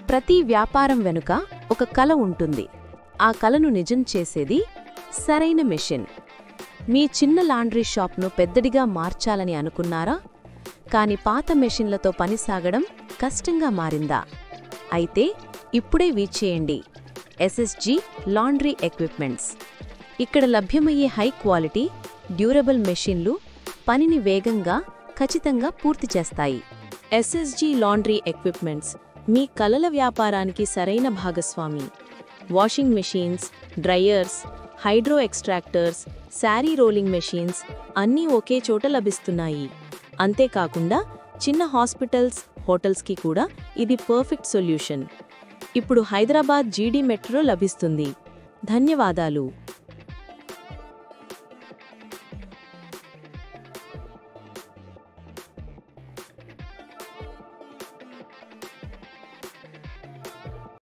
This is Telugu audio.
ప్రతి వ్యాపారం వెనుక ఒక కల ఉంటుంది. ఆ కలను నిజం చేసేది సరైన మెషిన్. మీ చిన్న లాండ్రీ షాప్ను పెద్దదిగా మార్చాలని అనుకున్నారా? కానీ పాత మెషిన్లతో పని సాగడం కష్టంగా మారిందా? అయితే ఇప్పుడే వీచేయండి ఎస్ఎస్జీ లాండ్రీ ఎక్విప్మెంట్స్. ఇక్కడ లభ్యమయ్యే హై క్వాలిటీ, డ్యూరబుల్ మెషిన్లు పనిని వేగంగా, ఖచ్చితంగా పూర్తి చేస్తాయి. ఎస్ఎస్జీ లాండ్రీ ఎక్విప్మెంట్స్ మీ కలల వ్యాపారానికి సరైన భాగస్వామి. Washing machines, dryers, hydro extractors, sari rolling machines అన్నీ ఒకే చోట లభిస్తున్నాయి. అంతేకాకుండా చిన్న హాస్పిటల్స్, హోటల్స్కి కూడా ఇది పర్ఫెక్ట్ సొల్యూషన్. ఇప్పుడు హైదరాబాద్ జీడీ మెట్రో లభిస్తుంది. ధన్యవాదాలు.